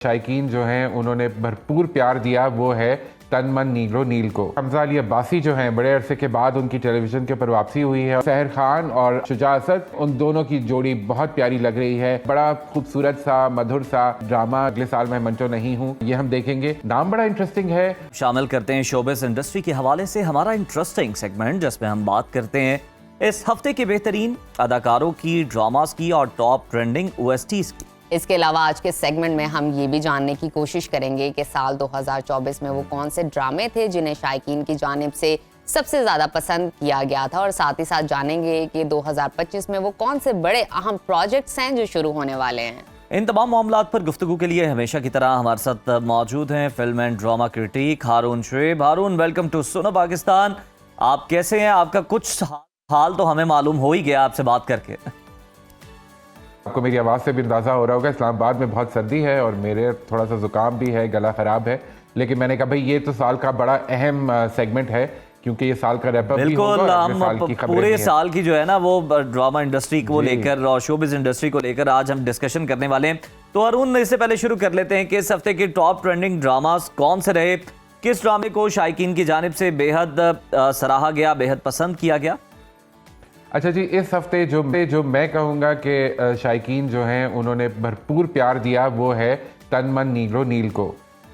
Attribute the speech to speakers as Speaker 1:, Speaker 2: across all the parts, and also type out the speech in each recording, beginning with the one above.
Speaker 1: शायकीन जो हैं उन्होंने भरपूर प्यार दिया, वो है तन मन नीलो नील को। हमजा अली अब्बासी जो हैं बड़े अरसे के बाद उनकी टेलीविजन के ऊपर वापसी हुई है। सहर खान और शुजा असद, उन दोनों की जोड़ी बहुत प्यारी लग रही है। बड़ा खूबसूरत सा मधुर सा ड्रामा अगले साल मैं मंचो नहीं हूँ, ये हम देखेंगे। नाम बड़ा इंटरेस्टिंग है।
Speaker 2: शामिल करते हैं शोबिज़ इंडस्ट्री के हवाले से हमारा इंटरेस्टिंग सेगमेंट, जिसमें हम बात करते हैं इस हफ्ते के बेहतरीन अदाकारों की, ड्रामास की और टॉप ट्रेंडिंग OSTs की।
Speaker 3: इसके अलावा आज के सेगमेंट में हम ये भी जानने की कोशिश करेंगे कि साल 2024 में वो कौन से ड्रामे थे जिन्हें शायकीन की जानिब से सबसे ज़्यादा पसंद किया गया था, और साथ ही साथ जानेंगे कि 2025 में वो कौन से बड़े अहम प्रोजेक्ट्स हैं जो शुरू होने वाले हैं।
Speaker 2: इन तमाम मामलात पर गुफ्तगू के लिए हमेशा की तरह हमारे साथ मौजूद हैं film and drama critic Haroon Shoaib. Haroon, welcome to Suno Pakistan. आप कैसे हैं? आपका कुछ हाल तो हमें मालूम हो ही गया आपसे बात करके।
Speaker 1: आपको मेरी आवाज़ से भी अंदाज़ा हो रहा होगा इस्लामाबाद में बहुत सर्दी है और मेरे थोड़ा सा ज़ुकाम भी है, गला ख़राब है। लेकिन मैंने कहा भाई ये तो साल का बड़ा अहम सेगमेंट है, क्योंकि ये साल का रैप अप भी होगा।
Speaker 2: बिल्कुल, हम पूरे साल की जो है ना वो ड्रामा इंडस्ट्री को लेकर और शोबिज़ इंडस्ट्री को लेकर आज हम डिस्कशन करने वाले हैं। तो अरुण, इससे पहले शुरू कर लेते हैं कि इस हफ्ते के टॉप ट्रेंडिंग ड्रामास कौन से रहे, किस ड्रामे को शायकीन की जानिब से बेहद सराहा गया, बेहद पसंद किया गया।
Speaker 1: अच्छा जी, इस हफ्ते जो मैं कहूँगा कि शायकीन जो हैं उन्होंने भरपूर प्यार दिया, वो है तन मन नीलो नील को।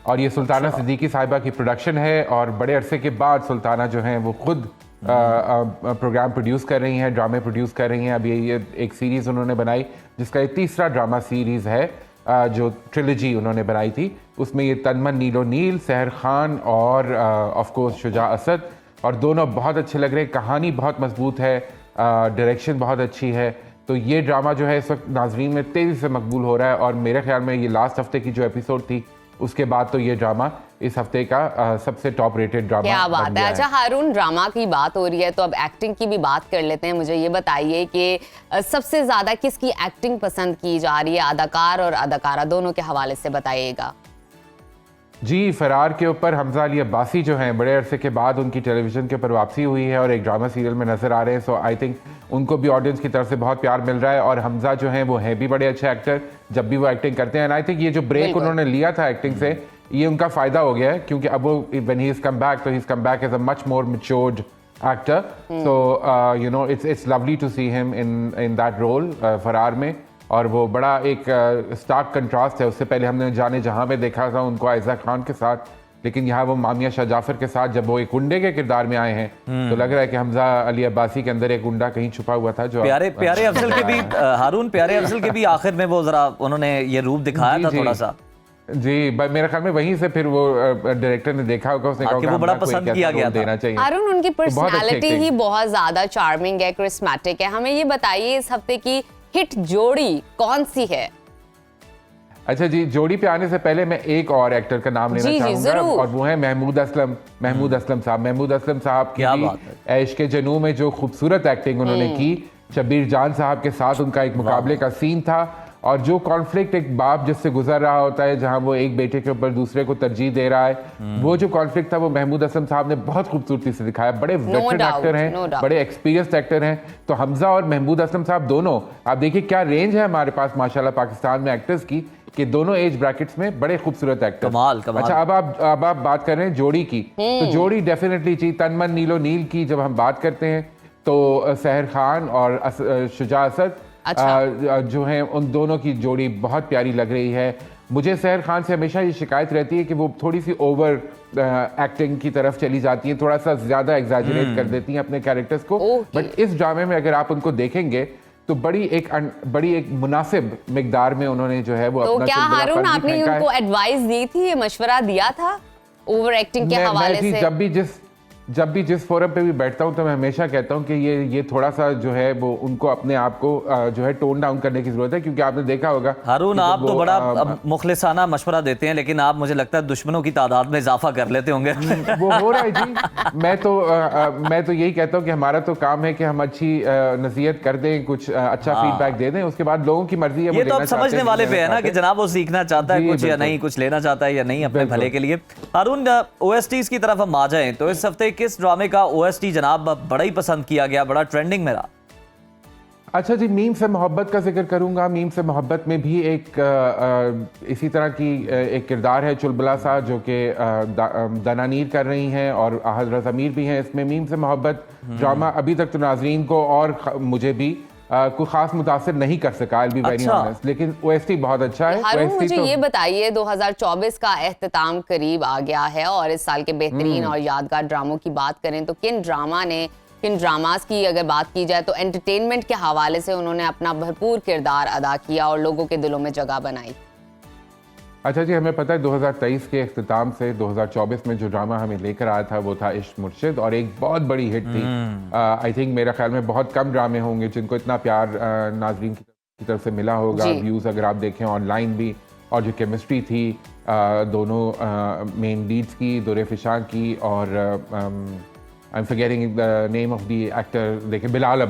Speaker 1: और ये सुल्ताना सिद्दीकी साहिबा की प्रोडक्शन है और बड़े अरसे के बाद सुल्ताना जो हैं वो खुद प्रोग्राम प्रोड्यूस कर रही हैं, ड्रामे प्रोड्यूस कर रही हैं। अभी ये एक सीरीज़ उन्होंने बनाई जिसका ये तीसरा ड्रामा सीरीज़ है, जो ट्रिलॉजी उन्होंने बनाई थी। उसमें ये तन मन नीलो नील, सहर खान और ऑफ कोर्स शुजा असद, और दोनों बहुत अच्छे लग रहे हैं। कहानी बहुत मजबूत है, डायरेक्शन बहुत अच्छी है। तो ये ड्रामा जो है इस वक्त नाजरीन में तेज़ी से मकबूल हो रहा है, और मेरे ख्याल में ये लास्ट हफ्ते की जो एपिसोड थी उसके बाद तो ये ड्रामा इस हफ्ते का सबसे टॉप रेटेड ड्रामा।
Speaker 3: क्या बात है। अच्छा हारून, ड्रामा की बात हो रही है तो अब एक्टिंग की भी बात कर लेते हैं। मुझे ये बताइए कि सबसे ज़्यादा किसकी एक्टिंग पसंद की जा रही है, अदाकार और अदाकारा दोनों के हवाले से बताइएगा।
Speaker 1: जी, फरार के ऊपर हमजा अली अब्बासी जो हैं बड़े अरसे के बाद उनकी टेलीविज़न के ऊपर वापसी हुई है और एक ड्रामा सीरियल में नज़र आ रहे हैं। सो आई थिंक उनको भी ऑडियंस की तरफ से बहुत प्यार मिल रहा है। और हमजा जो हैं वो हैं भी बड़े अच्छे एक्टर जब भी वो एक्टिंग करते हैं। एंड आई थिंक ये जो ब्रेक उन्होंने लिया था एक्टिंग से, ये उनका फ़ायदा हो गया है, क्योंकि अब वो when he is come back, तो he is come back as a much more matured actor. So you know it's lovely to see him in that role Farar में। और वो बड़ा एक स्टार्क कंट्रास्ट है। उससे पहले हमने जाने जहाँ में देखा था उनको आयजा खान के साथ, लेकिन यहाँ वो मामिया शाह जाफर के साथ जब वो एक गुंडे के किरदार में आए हैं, तो लग रहा है कि हमजा अली अब्बासी के अंदर एक गुंडा कहीं छुपा हुआ था। जो
Speaker 2: प्यारे अफजल के भी हारून, प्यारे अफजल के भी आखिर में वो जरा उन्होंने ये रूप दिखाया था थोड़ा सा।
Speaker 1: जी, मेरे ख्याल में वहीं से फिर वो डायरेक्टर ने देखा होगा, उसने कहा कि
Speaker 2: वो बड़ा पसंद किया गया
Speaker 1: देना चाहिए।
Speaker 3: अरुण, उनकी पर्सनालिटी ही बहुत ज्यादा चार्मिंग है, क्रिस्मेटिक है। हमें ये बताइए इस हफ्ते की हिट जोड़ी कौन सी है? अच्छा
Speaker 1: जी, जोड़ी पे आने से पहले मैं एक और एक्टर का नाम लेना चाहूंगा, और वो है महमूद असलम साहब। महमूद असलम साहब की ऐश के जनू में जो खूबसूरत एक्टिंग उन्होंने की, शब्बीर जान साहब के साथ उनका एक मुकाबले का सीन था, और जो कॉन्फ्लिक्ट एक बाप जिससे गुजर रहा होता है, जहां वो एक बेटे के ऊपर दूसरे को तरजीह दे रहा है, वो जो कॉन्फ्लिक्ट था वो महमूद असलम साहब ने बहुत खूबसूरती से दिखाया। बड़े वेटरन एक्टर हैं, बड़े एक्सपीरियंस्ड एक्टर हैं। तो हमजा और महमूद असलम साहब दोनों, आप देखिए क्या रेंज है हमारे पास माशाल्लाह पाकिस्तान में एक्टर्स की, कि दोनों एज ब्रैकेट्स में बड़े खूबसूरत एक्टर।
Speaker 2: कमाल।
Speaker 1: अच्छा, अब आप बात कर रहे हैं जोड़ी की, तो जोड़ी डेफिनेटली जी तन मन नीलो नील की जब हम बात करते हैं तो सहर खान और शुजा असद जो हैं उन दोनों की जोड़ी बहुत प्यारी लग रही है। मुझे सहर खान से हमेशा ये शिकायत रहती है कि वो थोड़ी सी ओवर एक्टिंग की तरफ चली जाती हैं, थोड़ा सा ज़्यादा एग्जैजरेट कर देती हैं अपने कैरेक्टर्स को। बट इस ड्रामे में अगर आप उनको देखेंगे तो बड़ी एक मुनासिब मिकदार में उन्होंने जो है वो
Speaker 3: तो क्या हारून आपने उनको एडवाइस दी थी, मशवरा दिया था ओवर एक्टिंग के हवाले से?
Speaker 1: जब भी जिस फोरम पे भी बैठता हूँ तो मैं हमेशा कहता हूँ कि ये थोड़ा सा जो है वो उनको अपने आप को जो है टोन डाउन करने की जरूरत है, क्योंकि आपने देखा होगा
Speaker 2: हारून, आप तो बड़ा मुखलिसाना मशवरा देते हैं, लेकिन आप मुझे लगता है दुश्मनों की तादाद में इजाफा कर लेते होंगे।
Speaker 1: वो हो रहा है जी। मैं तो यही कहता हूँ कि हमारा तो काम है कि हम अच्छी नसीहत कर दें, कुछ अच्छा फीडबैक दे दें, उसके बाद लोगों की मर्जी है।
Speaker 2: ये तो अब समझने वाले पे है ना कि जनाब वो सीखना चाहता है कुछ या नहीं, कुछ लेना चाहता है या नहीं अपने भले के लिए। हारून, OSTs की तरफ हम आ जाएं तो इस हफ्ते किस ड्रामे का OST जनाब बड़ा ही पसंद किया गया, बड़ा ट्रेंडिंग में रहा?
Speaker 1: अच्छा जी, मीम से मोहब्बत का जिक्र करूंगा। मीम से मोहब्बत में भी एक इसी तरह की एक किरदार है चुलबुला सा, जो कि दनानीर कर रही हैं और हजरत अमीर भी हैं इसमें। मीम से मोहब्बत ड्रामा अभी तक तो नाजरीन को और मुझे भी कोई खास मुतासिर नहीं कर सका, I'll be very
Speaker 2: अच्छा।
Speaker 1: honest, लेकिन OST बहुत अच्छा है।
Speaker 3: हारून,
Speaker 1: OST
Speaker 3: मुझे
Speaker 1: तो
Speaker 3: ये बताइए, 2024 का एख्तिताम करीब आ गया है और इस साल के बेहतरीन और यादगार ड्रामों की बात करें तो किन ड्रामास की अगर बात की जाए तो एंटरटेनमेंट के हवाले से उन्होंने अपना भरपूर किरदार अदा किया और लोगों के दिलों में जगह बनाई।
Speaker 1: अच्छा जी, हमें पता है 2023 के इख्तिताम से 2024 में जो ड्रामा हमें लेकर आया था वो था इश्क मुर्शिद, और एक बहुत बड़ी हिट थी। आई थिंक मेरा ख्याल में बहुत कम ड्रामे होंगे जिनको इतना प्यार नाजरीन की तरफ से मिला होगा। व्यूज़ अगर आप देखें ऑनलाइन भी, और जो केमिस्ट्री थी दोनों मेन लीड्स की, दुरे फिशां की और I am forgetting the name of the actor, देखिए बिलाल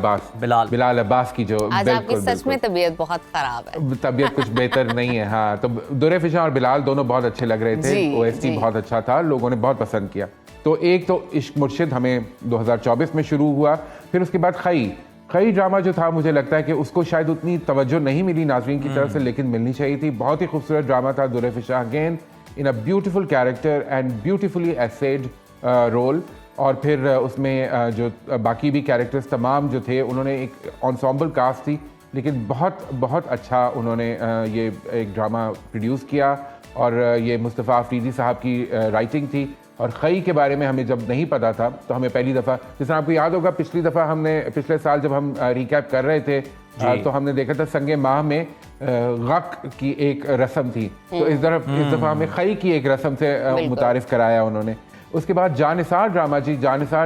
Speaker 1: अब्बास की जो
Speaker 3: आज आपकी सच में तबीयत बहुत खराब है।
Speaker 1: तबीयत कुछ बेहतर नहीं है। हाँ, तो दुरे फिशां और बिलाल दोनों बहुत अच्छे लग रहे थे। OST बहुत अच्छा था, लोगों ने बहुत पसंद किया। तो एक तो इश्क मुर्शिद हमें 2024 में शुरू हुआ, फिर उसके बाद खई ड्रामा जो था, मुझे लगता है कि उसको शायद उतनी तवज्जो नहीं मिली नाजरीन की तरफ से, लेकिन मिलनी चाहिए थी। बहुत ही खूबसूरत ड्रामा था Dure Fishan, again in a beautiful character and beautifully aced role. और फिर उसमें जो बाकी भी कैरेक्टर्स तमाम जो थे, उन्होंने एक एंसेम्बल कास्ट थी, लेकिन बहुत बहुत अच्छा उन्होंने ये एक ड्रामा प्रोड्यूस किया। और ये मुस्तफ़ा अफरीदी साहब की राइटिंग थी। और खई के बारे में हमें जब नहीं पता था तो हमें पहली दफ़ा, जिस तरह आपको याद होगा पिछले साल जब हम रिकैप कर रहे थे तो हमने देखा था संगे माह में गक की एक रस्म थी, तो इस दफ़ा हमें खई की एक रस्म से मुतारिफ कराया उन्होंने। उसके बाद जानिसार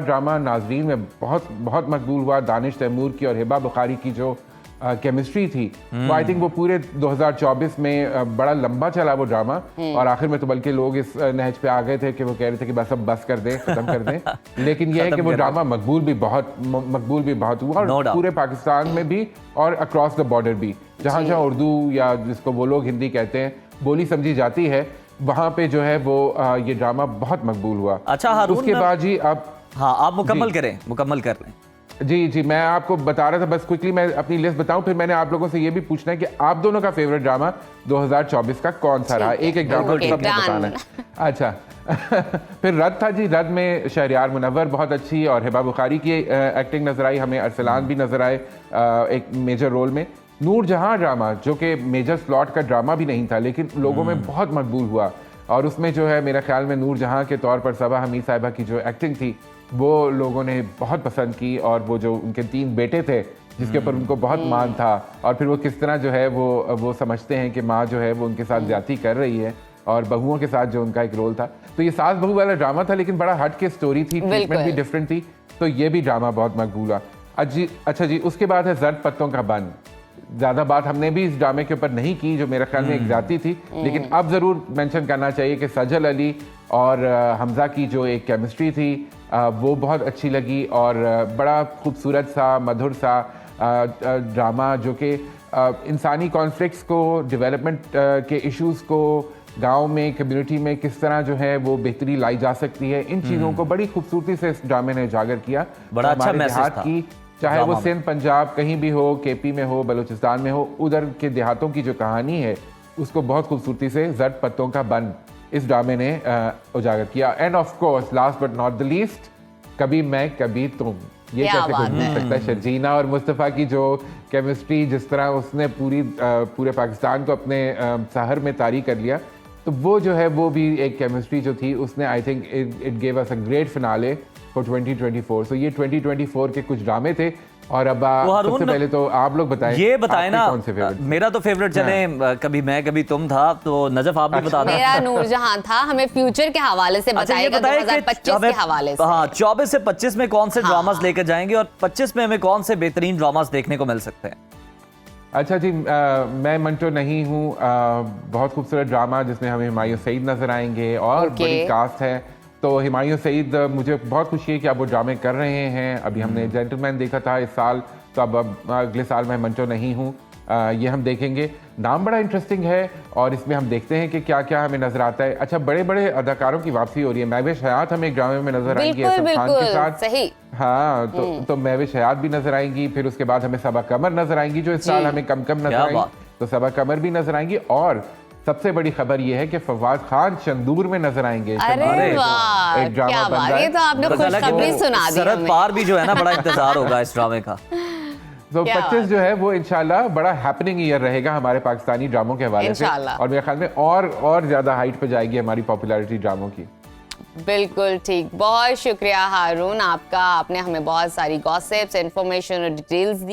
Speaker 1: ड्रामा नाजरीन में बहुत बहुत मकबूल हुआ। दानिश तैमूर की और हिबा बुखारी की जो केमिस्ट्री थी, वो आई थिंक वो पूरे 2024 में बड़ा लंबा चला वो ड्रामा, और आखिर में तो बल्कि लोग इस नहज पे आ गए थे कि वो कह रहे थे कि बस अब बस कर दें, खत्म कर दें। लेकिन यह है कि वो ड्रामा मकबूल भी बहुत हुआ, और पूरे पाकिस्तान में भी और अक्रॉस द बॉर्डर भी, जहाँ जहाँ उर्दू या जिसको वो लोग हिंदी कहते हैं बोली समझी जाती है, वहाँ पे जो है वो ये ड्रामा बहुत मकबूल हुआ।
Speaker 2: अच्छा हारून,
Speaker 1: उसके बाद जी
Speaker 2: आप मुकम्मल कर लें।
Speaker 1: जी, मैं आपको बता रहा था, बस क्विकली मैं अपनी लिस्ट बताऊं, फिर मैंने आप लोगों से ये भी पूछना है कि आप दोनों का फेवरेट ड्रामा 2024 का कौन सा रहा। एक ड्रामा सबने बताना है। अच्छा फिर रद था जी, रद में शहरियार मुनव्वर बहुत अच्छी, और हिबा बुखारी की एक्टिंग नजर आई हमें, अरसलान भी नजर आए एक मेजर रोल में। नूरजहां ड्रामा जो कि मेजर स्लॉट का ड्रामा भी नहीं था, लेकिन लोगों में बहुत मकबूल हुआ, और उसमें जो है मेरे ख्याल में नूरजहां के तौर पर सबा हमीद साहिबा की जो एक्टिंग थी वो लोगों ने बहुत पसंद की। और वो जो उनके 3 बेटे थे जिसके ऊपर उनको बहुत मान था, और फिर वो किस तरह जो है वो समझते हैं कि माँ जो है वो उनके साथ ज्यादती कर रही है, और बहुओं के साथ जो उनका एक रोल था, तो ये सास बहू वाला ड्रामा था, लेकिन बड़ा हट के स्टोरी थी, ट्रीटमेंट भी डिफरेंट थी, तो ये भी ड्रामा बहुत मकबूल हुआ। अच्छा जी, उसके बाद है जर्द पत्तों का बन। ज़्यादा बात हमने भी इस ड्रामे के ऊपर नहीं की, जो मेरे ख्याल में एक ज़्यादती थी, लेकिन अब ज़रूर मेंशन करना चाहिए कि सजल अली और हमजा की जो एक केमिस्ट्री थी वो बहुत अच्छी लगी, और बड़ा खूबसूरत सा मधुर सा ड्रामा जो कि इंसानी कॉन्फ्लिक्ट्स को, डेवलपमेंट के इश्यूज़ को गांव में, कम्युनिटी में किस तरह जो है वो बेहतरी लाई जा सकती है, इन चीज़ों को बड़ी खूबसूरती से इस ड्रामे ने उजागर किया।
Speaker 2: बड़ा अच्छा मैसेज था
Speaker 1: की, चाहे वो सिंध, पंजाब कहीं भी हो, KP में हो, बलूचिस्तान में हो, उधर के देहातों की जो कहानी है उसको बहुत खूबसूरती से जर्द पत्तों का बन इस ड्रामे ने उजागर किया। End of course last but not the least, कभी मैं कभी तुम। ये कैसे कोई भूल सकता है? शर्जीना और मुस्तफ़ा की जो केमिस्ट्री, जिस तरह उसने पूरे पाकिस्तान को अपने सहर में तारी कर लिया, तो वो जो है वो भी एक केमिस्ट्री जो थी उसने I think it gave us a great finale for 2024। सो ये 2024 के कुछ ड्रामे थे। और अब सबसे पहले तो आप लोग बताएं,
Speaker 2: ये बताएं ना,
Speaker 1: कौन से फेवरेट?
Speaker 2: मेरा तो फेवरेट चले कभी मैं कभी तुम था, तो नजफ आप भी बता दें।
Speaker 3: मेरा नूरजहां था। हमें फ्यूचर के हवाले से बताइएगा, 2025 के हवाले से।
Speaker 2: हाँ, 24 से 25 में कौन से ड्रामास लेकर जाएंगे, और 25 में हमें कौन से बेहतरीन ड्रामास देखने को मिल सकते हैं?
Speaker 1: अच्छा जी, मैं मंटो नहीं हूँ, बहुत खूबसूरत ड्रामा जिसमें हमें हुमायूं सईद नजर आएंगे, और बड़ी कास्ट है। तो हुमायूं सईद, मुझे बहुत खुशी है कि आप वो ड्रामे कर रहे हैं। अभी हमने जेंटलमैन देखा था इस साल, तो अब अगले साल मैं मंटो नहीं हूँ, ये हम देखेंगे। नाम बड़ा इंटरेस्टिंग है, और इसमें हम देखते हैं कि क्या क्या हमें नजर आता है। अच्छा, बड़े बड़े अदाकारों की वापसी हो रही है। महविश हयात हमें एक ड्रामे में नजर आएंगे खान के साथ।
Speaker 3: सही।
Speaker 1: हाँ, तो महविश हयात भी नजर आएंगी, फिर उसके बाद हमें सबा कमर नजर आएंगी जो इस साल हमें कम नजर
Speaker 2: क्या
Speaker 1: आएंगी,
Speaker 2: बात।
Speaker 1: तो सबा कमर भी नजर आएंगी। और सबसे बड़ी खबर ये है कि फवाद खान चंदूर में नजर आएंगे।
Speaker 3: अरे
Speaker 1: चंदूर में
Speaker 3: वाह,
Speaker 1: एक ड्रामा
Speaker 3: क्या
Speaker 1: बन रहा
Speaker 3: बात,
Speaker 1: है।
Speaker 3: ये तो आपने
Speaker 2: पता लगा कि
Speaker 3: खुशखबरी सुना दी
Speaker 2: सरहद
Speaker 3: हमें।
Speaker 2: पार भी जो है ना बड़ा इंतजार होगा इस ड्रामे का।
Speaker 1: तो
Speaker 3: क्या
Speaker 1: 25 जो है वो इंशाल्लाह बड़ा हैपनिंग ईयर रहेगा हमारे पाकिस्तानी ड्रामों के हवाले से,
Speaker 3: इंशाल्लाह।
Speaker 1: और मेरे ख्याल में और ज्यादा हाइट पे जाएगी हमारी पॉपुलैरिटी ड्रामों की।
Speaker 3: बिल्कुल ठीक, बहुत शुक्रिया हारून आपका, आपने हमें बहुत सारी गॉसिप्स, इंफॉर्मेशन और डिटेल्स दी।